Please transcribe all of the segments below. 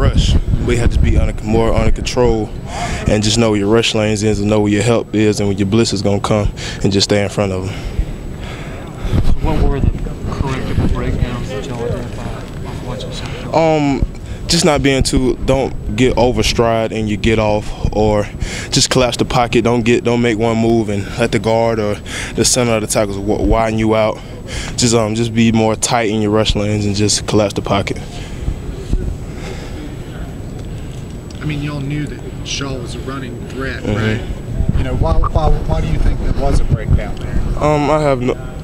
rush. We have to be more under control and just know where your rush lanes is and know where your help is and when your blitz is going to come and just stay in front of them. So what were the correctable breakdowns that y'all identified off watching something? Just not being don't get overstride and you get off, or just collapse the pocket. Don't make one move and let the guard or the center of the tackles widen you out. Just be more tight in your rush lanes and just collapse the pocket. I mean, y'all knew that Shaw was a running threat, right? You know, why do you think there was a breakdown there?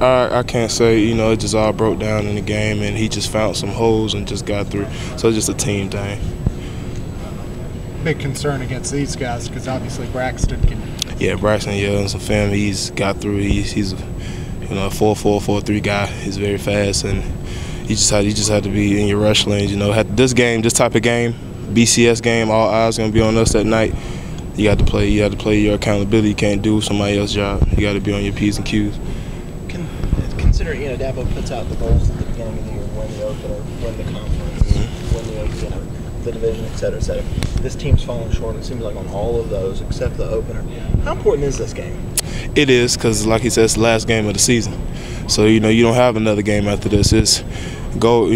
I can't say. You know, it just all broke down in the game, and he just found some holes and just got through. So it's just a team thing. Big concern against these guys because obviously Braxton can. Yeah, Braxton. Yeah, and some film. He's got through. He's a 4-4, 4-3 guy. He's very fast, and you just had to be in your rush lanes. You know, this type of game, BCS game, all eyes gonna be on us that night. You got to play your accountability. You can't do somebody else's job. You got to be on your P's and Q's. Considering, Dabo puts out the goals at the beginning of the year, win the opener, win the conference, win the division, et cetera, et cetera. This team's fallen short, it seems like, on all of those except the opener. How important is this game? It is, because like he said, it's the last game of the season. So, you don't have another game after this. It's go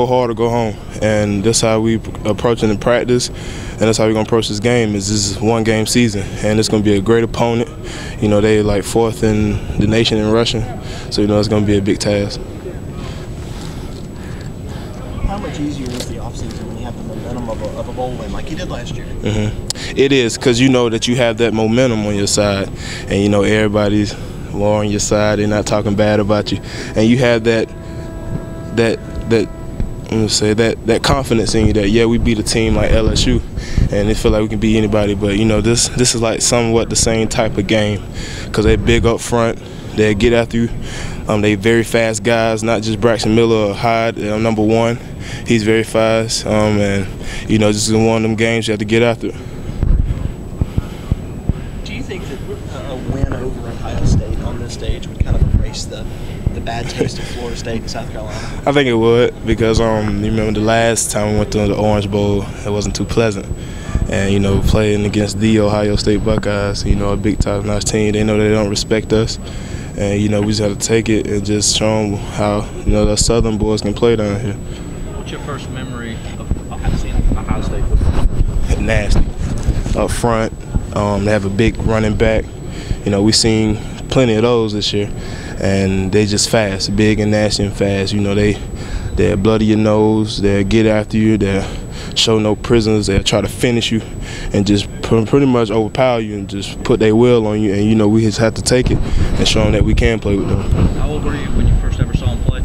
hard or go home. And that's how we approach it in practice. And that's how we're going to approach this game. This is one game season, and it's going to be a great opponent. They like 4th in the nation in rushing, so it's going to be a big task. How much easier is the offseason when you have the momentum of a bowl win like you did last year? It is, because you know that you have that momentum on your side, and everybody's more on your side. They're not talking bad about you, and you have that confidence in you that we beat a team like LSU, and they feel like we can beat anybody. But this is like somewhat the same type of game, because they big up front, they get after you. They very fast guys, not just Braxton Miller or Hyde, number 1. He's very fast, and this is one of them games you have to get after. Do you think that a win over Ohio State on this stage would kind of erase the bad taste of Florida State and South Carolina? I think it would, because you remember the last time we went to the Orange Bowl, it wasn't too pleasant. And playing against the Ohio State Buckeyes, a big top-notch team, they know they don't respect us. And we just have to take it and just show them how the Southern boys can play down here. What's your first memory of seeing Ohio State football? Nasty. Up front, they have a big running back. We've seen plenty of those this year, and they just fast, big and nasty and fast. They'll bloody your nose, they'll get after you, they'll show no prisoners, they'll try to finish you and just pretty much overpower you and just put their will on you. And we just have to take it and show them that we can play with them. How old were you when you first ever saw them play?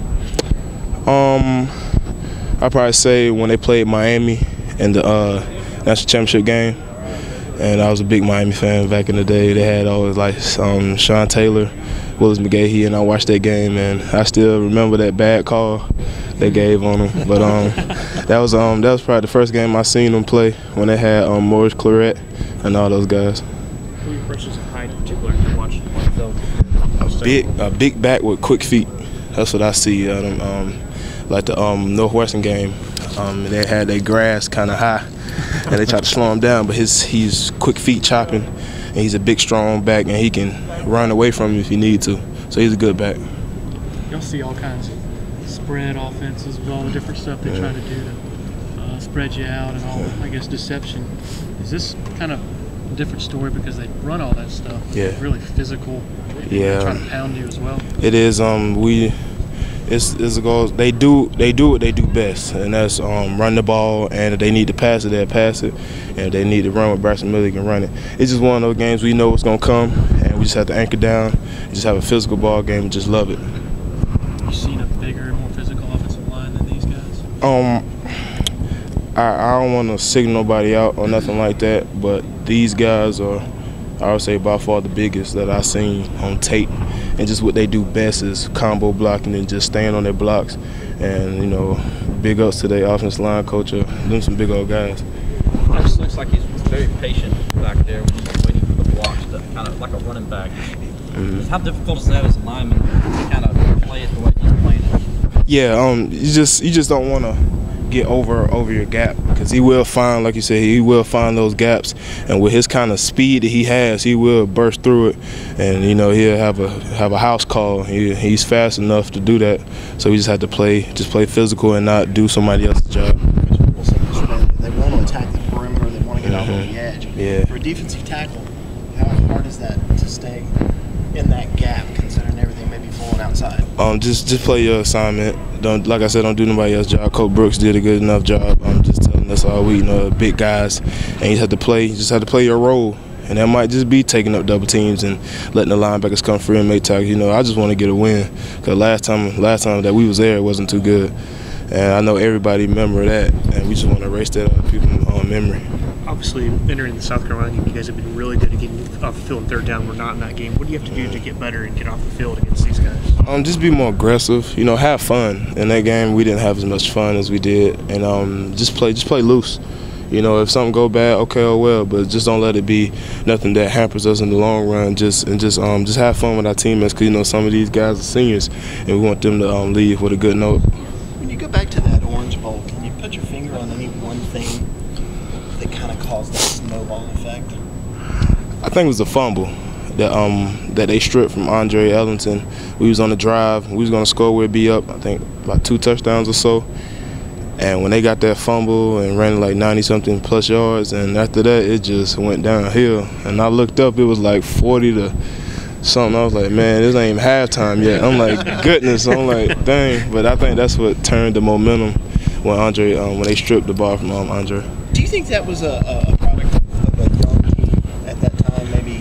I'd probably say when they played Miami in the national championship game. And I was a big Miami fan back in the day. They had always like Sean Taylor, Willis McGahee, and I watched that game, and I still remember that bad call they gave on them. But that was probably the first game I seen them play, when they had Maurice Claret and all those guys. Who are your impressions of height in particular after watching film? A big back with quick feet. That's what I see. Like the Northwestern game, they had their grass kind of high, and they tried to slow him down. But he's quick feet chopping, and he's a big, strong back, and he can run away from you if you need to. So he's a good back. Y'all see all kinds of spread offenses with all the different stuff they try to do to spread you out and all, I guess, deception. Is this kind of a different story because they run all that stuff? Yeah. Really physical. Yeah. Trying to pound you as well. It is. It's a goal. They do what they do best, and that's run the ball. And if they need to pass it, they'll pass it. And if they need to run with Braxton Miller, they can run it. It's just one of those games we know what's gonna come, and we just have to anchor down. Just have a physical ball game and just love it. You seen a bigger, more physical offensive line than these guys? I don't want to signal nobody out or nothing like that, but these guys are, I would say, by far the biggest that I've seen on tape. And just what they do best is combo blocking and just staying on their blocks. And, big ups to their offensive line coach. Them some big old guys. It just looks like he's very patient back there when he's waiting for the blocks, to kind of like a running back. How difficult is that as a lineman to kind of play it the way he's playing it? Yeah, you just don't want to get over your gap, because he will find, like you said, he will find those gaps, and with his kind of speed that he has, he will burst through it, and you know, he'll have a house call. He's fast enough to do that, so we just have to play physical and not do somebody else's job. They want to attack the perimeter. They want to get out on the edge. Yeah. For a defensive tackle, how hard is that to stay in that gap, considering everything may be falling outside? Just play your assignment. Like I said, don't do nobody else's job. Coach Brooks did a good enough job. I'm just telling us all week, you know, big guys, and you just have to play your role. And that might just be taking up double teams and letting the linebackers come free and make tackles. You know, I just want to get a win, because last time that we was there, it wasn't too good. And I know everybody remember that, and we just want to erase that out of people's memory. Obviously, entering the South Carolina game, you guys have been really good at getting off the field in third down. We're not in that game. What do you have to do to get better and get off the field against these guys? Just be more aggressive. You know, have fun. In that game, we didn't have as much fun as we did, and just play loose. You know, if something go bad, okay, oh well, but just don't let it be nothing that hampers us in the long run. Just have fun with our teammates, because you know some of these guys are seniors, and we want them to leave with a good note. When you go back to that Orange Bowl, can you put your finger on any one thing that kind of caused that snowball effect? I think it was the fumble that they stripped from Andre Ellington. We was on the drive. We was going to score. We'd be up, I think, about 2 touchdowns or so. And when they got that fumble and ran like 90-something plus yards, and after that, it just went downhill. And I looked up, it was like 40 to something. I was like, man, this ain't even halftime yet. I'm like, goodness. I'm like, dang. But I think that's what turned the momentum when they stripped the ball from Andre. Do you think that was a product of a young team at that time, maybe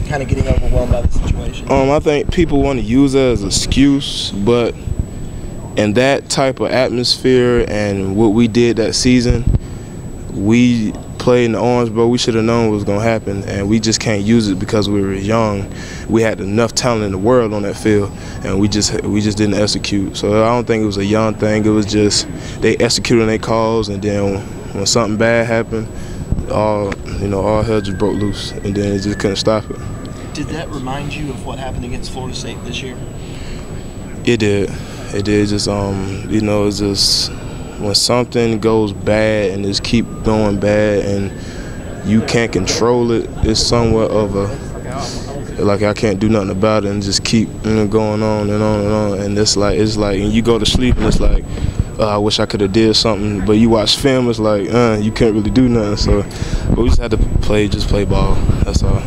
kind of getting overwhelmed by the situation? I think people want to use it as an excuse, but in that type of atmosphere and what we did that season, we played in the Orange Bowl. We should have known what was going to happen, and we just can't use it because we were young. We had enough talent in the world on that field, and we just didn't execute. So I don't think it was a young thing. It was just they executed on their calls, and then when something bad happened, all hell just broke loose, and then it just couldn't stop it. Did that remind you of what happened against Florida State this year? It did. It did. Just it's just when something goes bad and just keep going bad and you can't control it, it's somewhat of like I can't do nothing about it and just keep going on and on and on. And it's like and you go to sleep and it's like, I wish I could have did something. But you watch film, it's like, you can't really do nothing. So, but we just had to play ball. That's all.